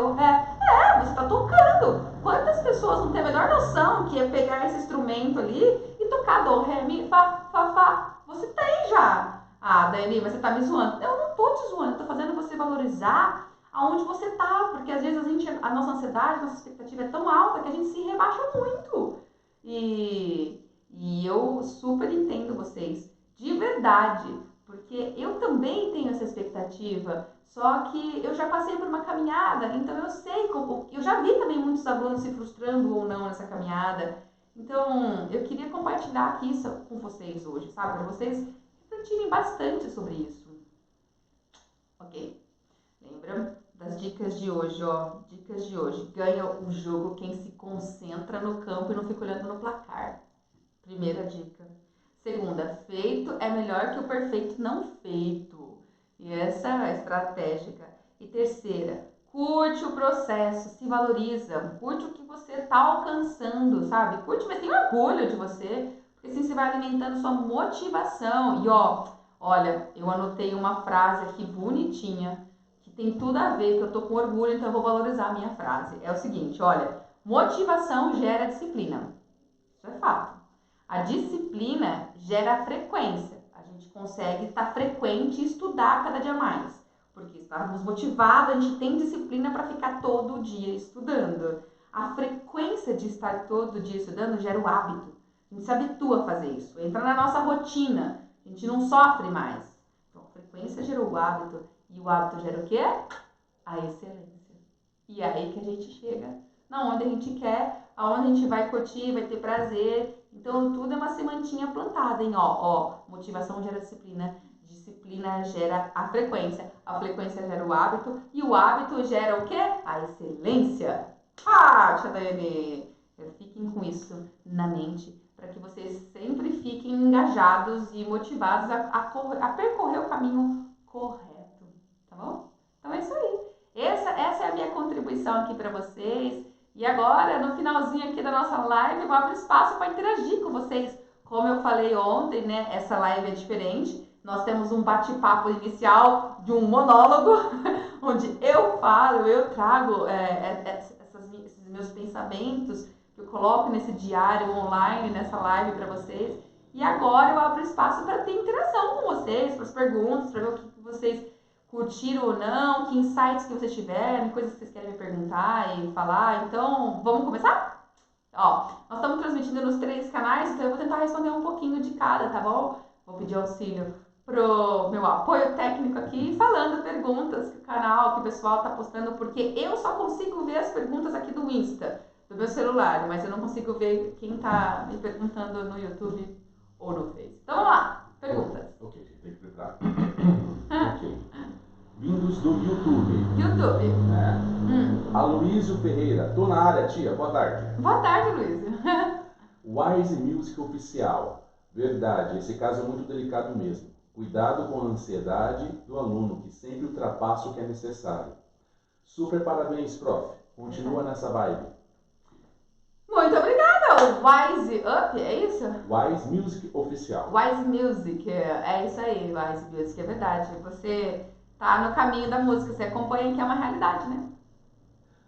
Você está tocando. Quantas pessoas não têm a menor noção que é pegar esse instrumento ali e tocar do, ré, mi, fá, fá, fá? Você tem já. Ah, Dani, mas você tá me zoando. Eu não tô te zoando, eu tô fazendo você valorizar aonde você tá, porque às vezes a nossa ansiedade, a nossa expectativa é tão alta que a gente se rebaixa muito. E eu super entendo vocês, de verdade, porque eu também tenho essa expectativa, só que eu já passei por uma caminhada, então eu sei como, eu já vi também muitos alunos se frustrando ou não nessa caminhada. Então, eu queria compartilhar aqui isso com vocês hoje, sabe? Para vocês refletirem bastante sobre isso. Ok? Lembra das dicas de hoje, ó. Dicas de hoje. Ganha o jogo quem se concentra no campo e não fica olhando no placar. Primeira dica. Segunda, feito é melhor que o perfeito não feito. E essa é estratégica. E terceira, curte o processo, se valoriza, curte o que você está alcançando, sabe? Curte, mas tem orgulho de você, porque assim você vai alimentando sua motivação. E olha, eu anotei uma frase aqui bonitinha, que tem tudo a ver, que eu tô com orgulho, então eu vou valorizar a minha frase. É o seguinte, olha, motivação gera disciplina. Isso é fato. A disciplina gera frequência. A gente consegue estar frequente e estudar cada dia mais. Porque estamos motivados, a gente tem disciplina para ficar todo dia estudando. A frequência de estar todo dia estudando gera o hábito. A gente se habitua a fazer isso. Entra na nossa rotina. A gente não sofre mais. Então, a frequência gera o hábito. E o hábito gera o quê? A excelência. E é aí que a gente chega na onde a gente quer, aonde a gente vai curtir, vai ter prazer. Então, tudo é uma sementinha plantada, hein? Motivação gera disciplina. Disciplina gera a frequência gera o hábito, e o hábito gera o quê? A excelência. Tia Daiane, fiquem com isso na mente, para que vocês sempre fiquem engajados e motivados a percorrer o caminho correto, tá bom? Então é isso aí. Essa é a minha contribuição aqui para vocês. E agora, no finalzinho aqui da nossa live, eu vou abrir espaço para interagir com vocês. Como eu falei ontem, né? Essa live é diferente. Nós temos um bate-papo inicial de um monólogo, onde eu falo, eu trago esses meus pensamentos que eu coloco nesse diário online, nessa live para vocês. E agora eu abro espaço para ter interação com vocês, para as perguntas, para ver o que vocês curtiram ou não, que insights que vocês tiverem, coisas que vocês querem me perguntar e falar. Então, vamos começar? Ó, nós estamos transmitindo nos 3 canais, então eu vou tentar responder um pouquinho de cada, tá bom? Vou pedir auxílio pro meu apoio técnico aqui, falando perguntas que o canal, que o pessoal tá postando, porque eu só consigo ver as perguntas aqui do Insta, do meu celular, mas eu não consigo ver quem tá me perguntando no YouTube ou no Face. Então vamos lá, perguntas. Ok, a gente tem que preparar. Ok. Vindos do YouTube. YouTube. Aloysio Ferreira. Tô na área, tia. Boa tarde. Boa tarde, Luiz. Wise Music Oficial. Verdade, esse caso é muito delicado mesmo. Cuidado com a ansiedade do aluno, que sempre ultrapassa o que é necessário. Super parabéns, prof. Continua nessa vibe. Muito obrigada. Wise Up, é isso? Wise Music Oficial. Wise Music, é isso aí, Wise Music, é verdade. Você tá no caminho da música, você acompanha que é uma realidade, né?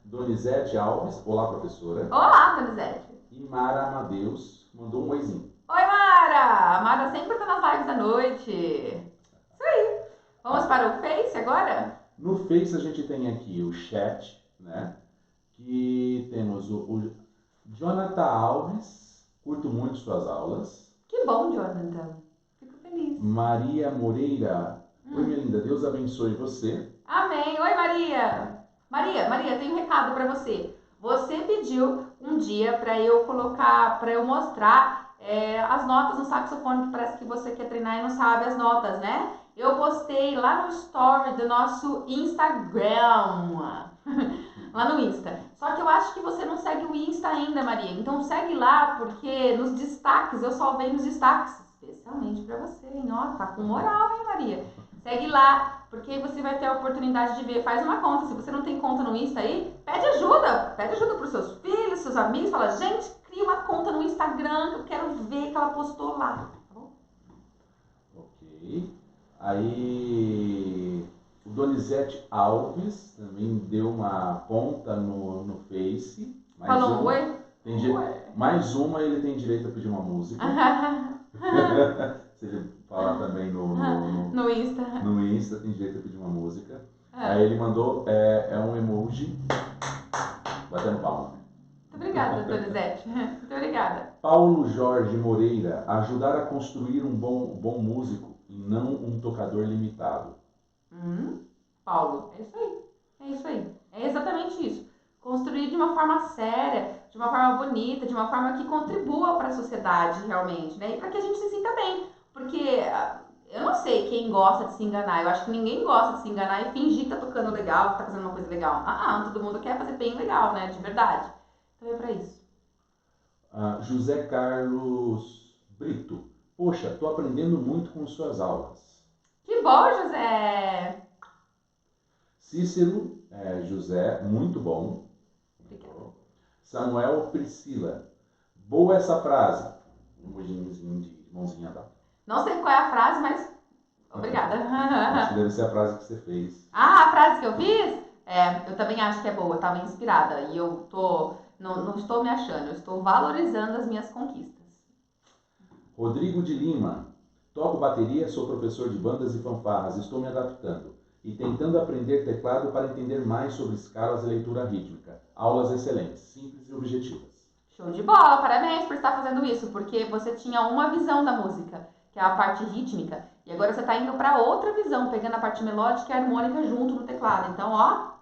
Donizete Alves. Olá, professora. Olá, Donizete. E Mara Amadeus mandou um oizinho. Oi, Mara! A Mara sempre tá nas lives da noite. Isso aí. Vamos para o Face agora? No Face a gente tem aqui o chat, né? Que temos o Jonathan Alves, curto muito suas aulas. Que bom, Jonathan. Fico feliz. Maria Moreira. Oi, minha linda, Deus abençoe você. Amém. Oi, Maria. Maria, tem um recado para você. Você pediu um dia para eu colocar, para eu mostrar as notas no saxofone, que parece que você quer treinar e não sabe as notas, né? Eu postei lá no story do nosso Instagram, lá no Insta. Só que eu acho que você não segue o Insta ainda, Maria. Então segue lá, porque nos destaques, eu salvei nos destaques, especialmente para você, hein? Ó, tá com moral, hein, Maria? Segue lá, porque aí você vai ter a oportunidade de ver. Faz uma conta. Se você não tem conta no Insta aí, pede ajuda. Pede ajuda pros seus filhos, seus amigos. Fala, gente, cria uma conta no Instagram que eu quero ver que ela postou lá. Tá bom? Ok. Aí o Donizete Alves também deu uma conta no Face. Falou um oi? Mais uma, ele tem direito a pedir uma música. Se ele falar também no Insta. No Insta, tem direito a pedir uma música. Aí ele mandou um emoji batendo palma. Muito obrigada, Donizete. Muito obrigada. Paulo Jorge Moreira. Ajudar a construir um bom músico e não um tocador limitado. Paulo, é isso aí. É isso aí. É exatamente isso. Construir de uma forma séria, de uma forma bonita, de uma forma que contribua para a sociedade realmente, né? E para que a gente se sinta bem. Porque eu não sei quem gosta de se enganar. Eu acho que ninguém gosta de se enganar e fingir que tá tocando legal, que tá fazendo uma coisa legal. Todo mundo quer fazer bem legal, né? De verdade. Então é pra isso. José Carlos Brito. Poxa, tô aprendendo muito com suas aulas. Que bom, José! Cícero José, muito bom. Obrigada. Samuel Priscila. Boa essa frase. Um emojinhozinho de mãozinha dada. Não sei qual é a frase, mas obrigada. Acho que deve ser a frase que você fez. A frase que eu fiz? Eu também acho que é boa, eu tava inspirada. E eu não estou me achando, eu estou valorizando as minhas conquistas. Rodrigo de Lima. Toco bateria, sou professor de bandas e fanfarras, estou me adaptando e tentando aprender teclado para entender mais sobre escalas e leitura rítmica. Aulas excelentes, simples e objetivas. Show de bola, parabéns por estar fazendo isso, porque você tinha uma visão da música, que é a parte rítmica, e agora você está indo para outra visão, pegando a parte melódica e harmônica junto no teclado. Então,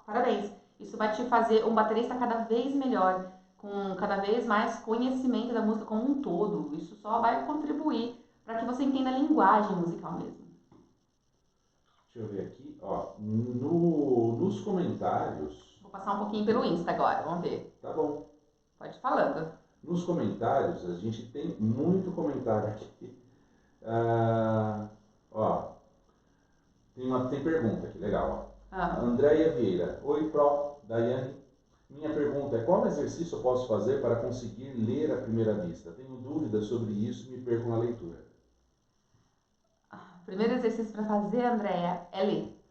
parabéns. Isso vai te fazer um baterista cada vez melhor, com cada vez mais conhecimento da música como um todo. Isso só vai contribuir para que você entenda a linguagem musical mesmo. Deixa eu ver aqui, nos comentários... Vou passar um pouquinho pelo Insta agora, vamos ver. Tá bom. Pode ir falando. Nos comentários, a gente tem muito comentário aqui. Tem pergunta aqui, legal. Ah. Andréia Vieira. Oi, Prof. Daiane. Minha pergunta é: qual exercício eu posso fazer para conseguir ler à primeira vista? Tenho dúvidas sobre isso e me perco na leitura. O primeiro exercício para fazer, Andréia, é ler.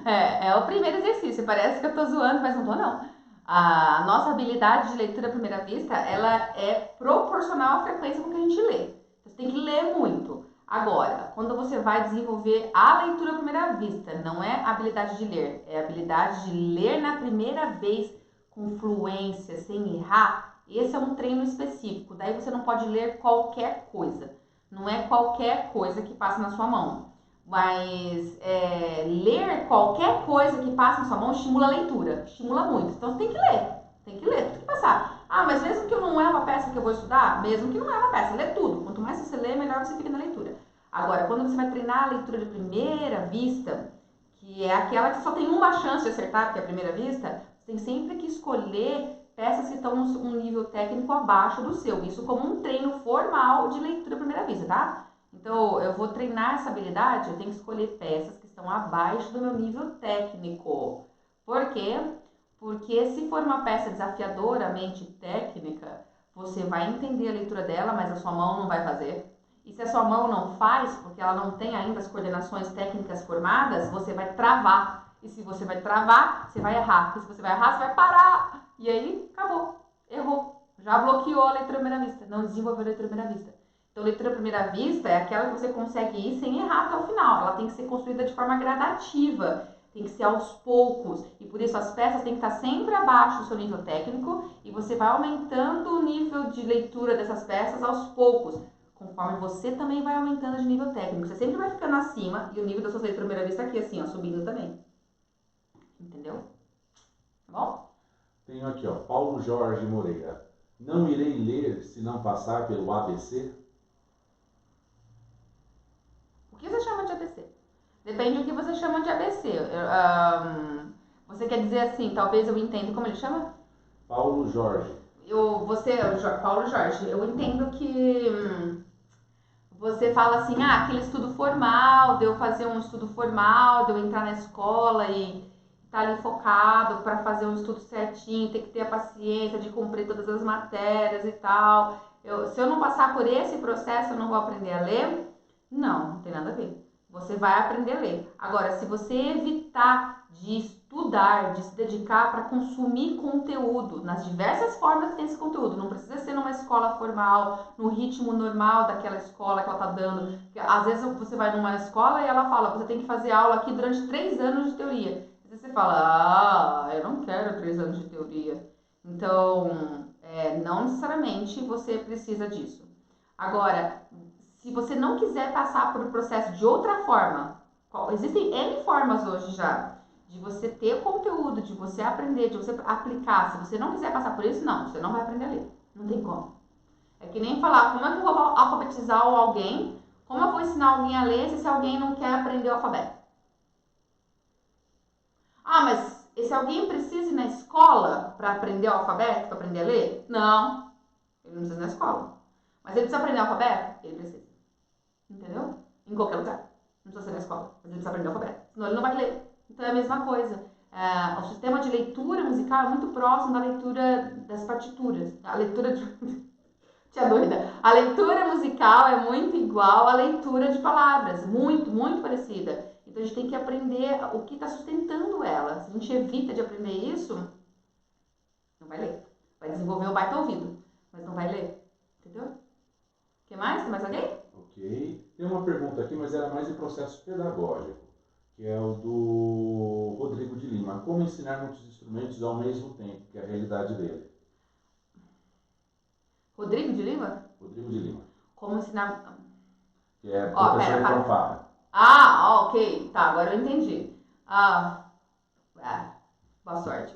É o primeiro exercício. Parece que eu tô zoando, mas não tô não. A nossa habilidade de leitura à primeira vista, ela é proporcional à frequência com que a gente lê. Você tem que ler muito. Agora, quando você vai desenvolver a leitura à primeira vista, não é a habilidade de ler, é a habilidade de ler na primeira vez com fluência, sem errar. Esse é um treino específico. Daí você não pode ler qualquer coisa. Não é qualquer coisa que passa na sua mão. Mas ler qualquer coisa que passa na sua mão estimula a leitura, estimula muito. Então você tem que ler, tem que passar. Ah, mas mesmo que não é uma peça que eu vou estudar, mesmo que não é uma peça, lê tudo. Quanto mais você lê, melhor você fica na leitura. Agora, quando você vai treinar a leitura de primeira vista, que é aquela que só tem uma chance de acertar, porque é a primeira vista, você tem sempre que escolher peças que estão num nível técnico abaixo do seu. Isso como um treino formal de leitura à primeira vista, tá? Então, eu vou treinar essa habilidade, eu tenho que escolher peças que estão abaixo do meu nível técnico. Por quê? Porque se for uma peça desafiadoramente técnica, você vai entender a leitura dela, mas a sua mão não vai fazer. E se a sua mão não faz, porque ela não tem ainda as coordenações técnicas formadas, você vai travar. E se você vai travar, você vai errar. E se você vai errar, você vai parar. E aí, acabou. Errou. Já bloqueou a leitura à primeira vista. Não desenvolveu a leitura à primeira vista. Então, leitura à primeira vista é aquela que você consegue ir sem errar até o final. Ela tem que ser construída de forma gradativa, tem que ser aos poucos. E por isso as peças têm que estar sempre abaixo do seu nível técnico e você vai aumentando o nível de leitura dessas peças aos poucos, conforme você também vai aumentando de nível técnico. Você sempre vai ficando acima e o nível das suas leituras à primeira vista aqui, assim, ó, subindo também. Entendeu? Tá bom? Tenho aqui, ó, Paulo Jorge Moreira. Não irei ler se não passar pelo ABC? O que você chama de ABC? Depende do que você chama de ABC. Você quer dizer assim, talvez eu entenda como ele chama? Paulo Jorge. Paulo Jorge, eu entendo que você fala assim, aquele estudo formal, de eu fazer um estudo formal, de eu entrar na escola e estar ali focado para fazer um estudo certinho, ter que ter a paciência de cumprir todas as matérias e tal. Se eu não passar por esse processo, eu não vou aprender a ler? Não tem nada a ver. Você vai aprender a ler. Agora, se você evitar de estudar, de se dedicar para consumir conteúdo, nas diversas formas que tem esse conteúdo, não precisa ser numa escola formal, no ritmo normal daquela escola que ela está dando. Às vezes você vai numa escola e ela fala, você tem que fazer aula aqui durante 3 anos de teoria. Às vezes você fala, eu não quero 3 anos de teoria. Então, não necessariamente você precisa disso. Agora, se você não quiser passar por um processo de outra forma, existem N formas hoje já de você ter conteúdo, de você aprender, de você aplicar. Se você não quiser passar por isso, não, você não vai aprender a ler. Não tem como. É que nem falar, como é que eu vou alfabetizar alguém? Como eu vou ensinar alguém a ler se esse alguém não quer aprender o alfabeto? Mas esse alguém precisa ir na escola para aprender o alfabeto, para aprender a ler? Não, ele não precisa ir na escola. Mas ele precisa aprender o alfabeto? Ele precisa. Entendeu? Em qualquer lugar. Não precisa ser na escola, mas ele precisa aprender o alfabeto. Senão ele não vai ler. Então é a mesma coisa. O sistema de leitura musical é muito próximo da leitura das partituras. A leitura de... Tinha dúvida. A leitura musical é muito igual à leitura de palavras. Muito, muito parecida. Então a gente tem que aprender o que está sustentando ela. Se a gente evita de aprender isso, não vai ler. Vai desenvolver um baita ouvido, mas não vai ler. Entendeu? O que mais? Tem mais alguém? Ok. Tem uma pergunta aqui, mas era mais em processo pedagógico, que é o do Rodrigo de Lima. Como ensinar muitos instrumentos ao mesmo tempo, que é a realidade dele? Rodrigo de Lima? Rodrigo de Lima. Como ensinar... Que é professor de fanfarra. Ok. Tá, agora eu entendi. Boa sorte.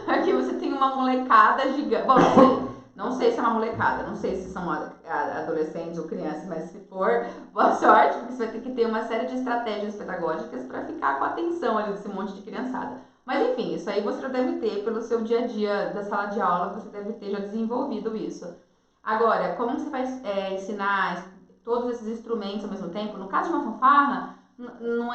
Aqui você tem uma molecada gigante. Bom, não sei se é uma molecada, não sei se são adolescentes ou crianças, mas se for, boa sorte, porque você vai ter que ter uma série de estratégias pedagógicas para ficar com a atenção ali desse monte de criançada. Mas enfim, isso aí você já deve ter pelo seu dia a dia da sala de aula, você deve ter já desenvolvido isso. Agora, como você vai ensinar todos esses instrumentos ao mesmo tempo. No caso de uma fanfarra, não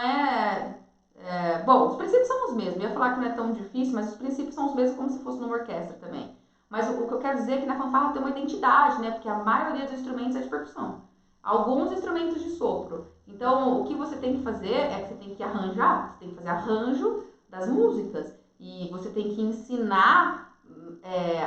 bom, os princípios são os mesmos. Eu ia falar que não é tão difícil, mas os princípios são os mesmos como se fosse numa orquestra também. Mas o que eu quero dizer é que na fanfarra tem uma identidade, né? Porque a maioria dos instrumentos é de percussão. Alguns instrumentos de sopro. Então, o que você tem que fazer é que você tem que arranjar, você tem que fazer arranjo das músicas. E você tem que ensinar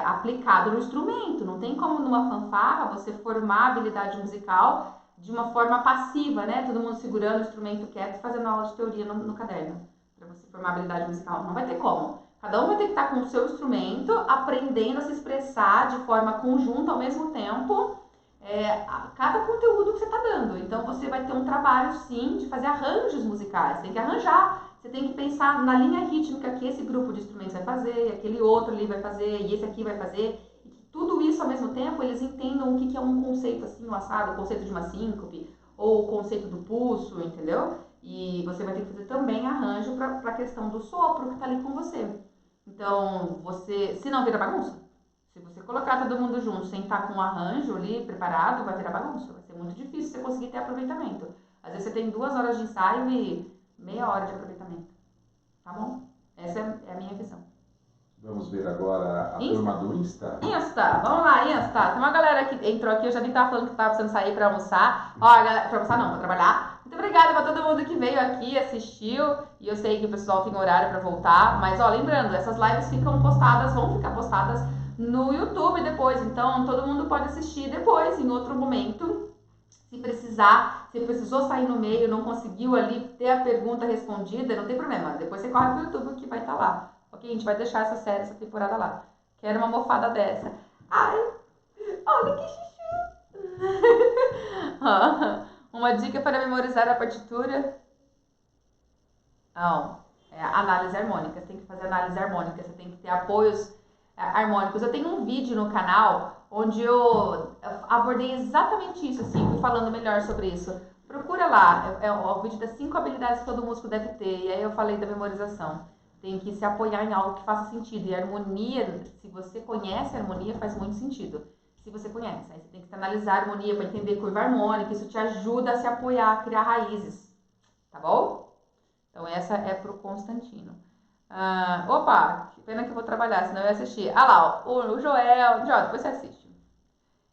aplicado no instrumento. Não tem como numa fanfarra você formar a habilidade musical de uma forma passiva, né? Todo mundo segurando o instrumento quieto e fazendo aula de teoria no caderno. Para você formar a habilidade musical. Não vai ter como. Cada um vai ter que estar com o seu instrumento, aprendendo a se expressar de forma conjunta ao mesmo tempo, cada conteúdo que você está dando. Então você vai ter um trabalho, sim, de fazer arranjos musicais. Você tem que arranjar. Você tem que pensar na linha rítmica que esse grupo de instrumentos vai fazer, aquele outro ali vai fazer, e esse aqui vai fazer. E que tudo isso ao mesmo tempo eles entendam o que é um conceito assim, o assado, o conceito de uma síncope, ou o conceito do pulso, entendeu? E você vai ter que fazer também arranjo para a questão do sopro que está ali com você. Então, se não vira bagunça. Se você colocar todo mundo junto sem estar com um arranjo ali preparado, vai virar bagunça. Vai ser muito difícil você conseguir ter aproveitamento. Às vezes você tem 2 horas de ensaio e meia hora de aproveitamento. Tá bom? Essa é a minha visão. Vamos ver agora a turma do Insta. Insta, vamos lá, Insta. Tem uma galera que entrou aqui, eu já nem tava falando que tava precisando sair pra almoçar. Ó, galera, pra almoçar não, pra trabalhar. Muito obrigada pra todo mundo que veio aqui, assistiu. E eu sei que o pessoal tem horário pra voltar. Mas, ó, lembrando, essas lives vão ficar postadas no YouTube depois. Então, todo mundo pode assistir depois, em outro momento. Se precisou sair no meio, não conseguiu ali ter a pergunta respondida, não tem problema. Depois você corre pro YouTube que vai estar lá. Ok, a gente vai deixar essa série, essa temporada lá. Quero uma mofada dessa. Ai, olha que chuchu. Uma dica para memorizar a partitura. Não, análise harmônica. Você tem que fazer análise harmônica. Você tem que ter apoios harmônicos. Eu tenho um vídeo no canal onde eu abordei exatamente isso, assim, fui falando melhor sobre isso. Procura lá, o vídeo das 5 habilidades que todo músico deve ter. E aí eu falei da memorização. Tem que se apoiar em algo que faça sentido. E a harmonia, se você conhece a harmonia, faz muito sentido. Se você conhece, aí você tem que analisar a harmonia para entender curva harmônica. Isso te ajuda a se apoiar, a criar raízes. Tá bom? Então essa é pro Constantino. Opa, que pena que eu vou trabalhar, senão eu ia assistir. Ah lá, o Joel, depois você assiste.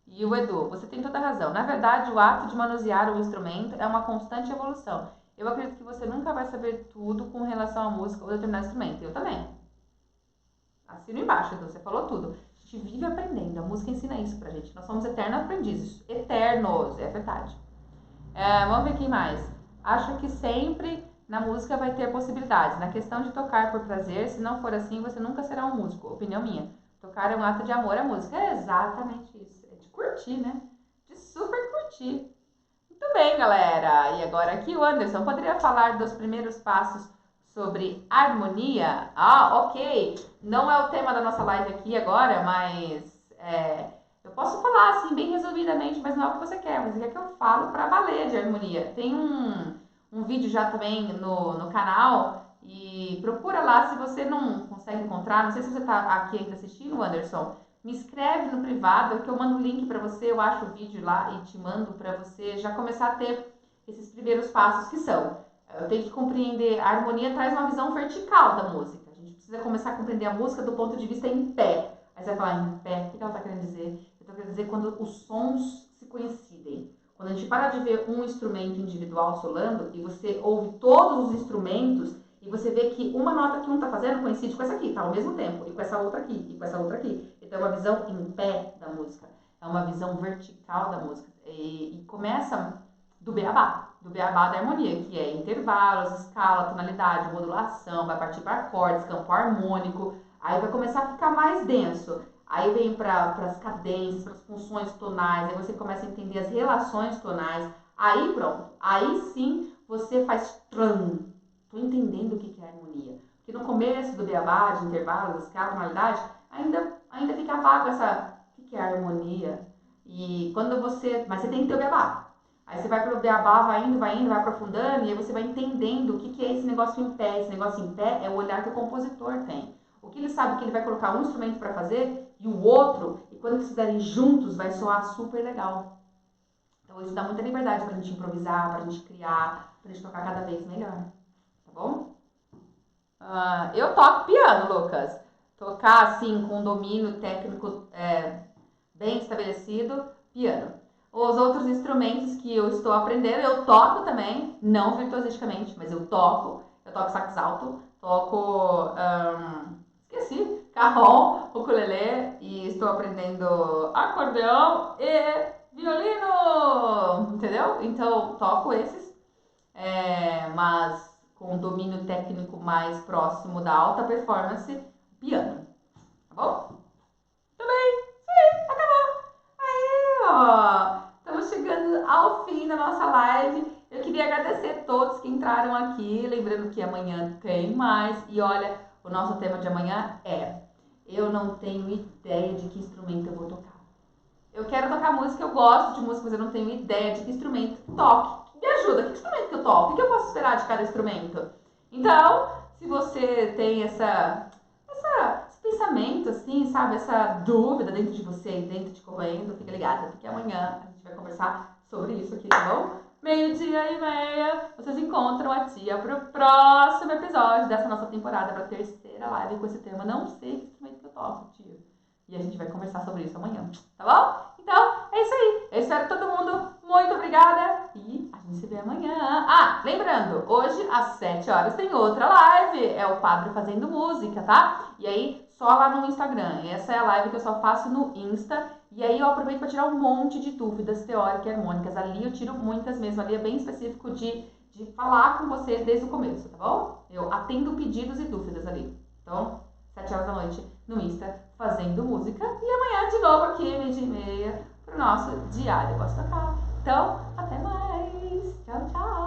E o Edu, você tem toda a razão. Na verdade, o ato de manusear o instrumento é uma constante evolução. Eu acredito que você nunca vai saber tudo com relação à música ou determinado instrumento. Eu também. Assino embaixo, Edu, você falou tudo. A gente vive aprendendo, a música ensina isso pra gente. Nós somos eternos aprendizes. Eternos, é verdade. Vamos ver quem mais. Acho que sempre na música vai ter possibilidades. Na questão de tocar por prazer, se não for assim, você nunca será um músico. Opinião minha. Tocar é um ato de amor à música. É exatamente isso. É de curtir, né? De super curtir. Muito bem, galera. E agora aqui o Anderson poderia falar dos primeiros passos sobre harmonia? Ok. Não é o tema da nossa live aqui agora, mas eu posso falar assim bem resumidamente, mas não é o que você quer. Você quer que eu falo para valer de harmonia. Tem um vídeo já também no canal e procura lá se você não consegue encontrar. Não sei se você está aqui ainda assistindo, Anderson. Me escreve no privado que eu mando o link para você, eu acho o vídeo lá e te mando para você já começar a ter esses primeiros passos que são. Eu tenho que compreender, a harmonia traz uma visão vertical da música. A gente precisa começar a compreender a música do ponto de vista em pé. Aí você vai falar em pé, o que ela está querendo dizer? Eu estou querendo dizer quando os sons se coincidem. Quando a gente para de ver um instrumento individual solando e você ouve todos os instrumentos e você vê que uma nota que um está fazendo coincide com essa aqui, tá ao mesmo tempo, e com essa outra aqui, e com essa outra aqui. Então é uma visão em pé da música, é uma visão vertical da música. E começa do beabá da harmonia, que é intervalos, escala, tonalidade, modulação, vai partir para acordes, campo harmônico, aí vai começar a ficar mais denso. Aí vem para as cadências, para as funções tonais, aí você começa a entender as relações tonais. Aí pronto, aí sim você faz tran. Tô entendendo o que é harmonia. Porque no começo do beabá, de intervalos, escala, tonalidade, ainda fica vago o que é harmonia. E quando mas você tem que ter o beabá. Aí você vai pro beabá, vai indo, vai aprofundando, e aí você vai entendendo o que é esse negócio em pé. Esse negócio em pé é o olhar que o compositor tem. O que ele sabe que ele vai colocar um instrumento para fazer e o outro, e quando eles fizerem juntos vai soar super legal. Então isso dá muita liberdade pra gente improvisar, pra gente criar, pra gente tocar cada vez melhor, tá bom? Eu toco piano, Lucas. Tocar assim com um domínio técnico bem estabelecido, piano. Os outros instrumentos que eu estou aprendendo, eu toco também, não virtuosisticamente, mas eu toco. Eu toco sax alto, toco, cajón, ukulele e estou aprendendo acordeão e violino, entendeu? Então toco esses, mas com um domínio técnico mais próximo da alta performance, piano, tá bom? Estamos chegando ao fim da nossa live. Eu queria agradecer a todos que entraram aqui, lembrando que amanhã tem mais. E olha, o nosso tema de amanhã eu não tenho ideia de que instrumento eu vou tocar. Eu quero tocar música, eu gosto de música, mas eu não tenho ideia de que instrumento toque. Me ajuda, que instrumento que eu toco? O que eu posso esperar de cada instrumento? Então, se você tem esse pensamento, assim, sabe? Essa dúvida dentro de você, dentro de correndo, fica ligada, porque amanhã a gente vai conversar sobre isso aqui, tá bom? 12:30, vocês encontram a tia pro próximo episódio dessa nossa temporada, pra terceira live com esse tema. Não sei que instrumento que eu toco, tia. E a gente vai conversar sobre isso amanhã, tá bom? Então, é isso aí. Eu espero todo mundo. Muito obrigada. E a gente se vê amanhã. Lembrando, hoje às 7 horas tem outra live. É o Padre Fazendo Música, tá? E aí, só lá no Instagram. Essa é a live que eu só faço no Insta. E aí eu aproveito para tirar um monte de dúvidas teóricas e harmônicas. Ali eu tiro muitas mesmo. Ali é bem específico de falar com vocês desde o começo, tá bom? Eu atendo pedidos e dúvidas ali. Então, 7 horas da noite no Insta, Fazendo Música. E amanhã de novo aqui, 12:30, pro nosso Diário Posso Tocar. Então, até mais. Tchau, tchau.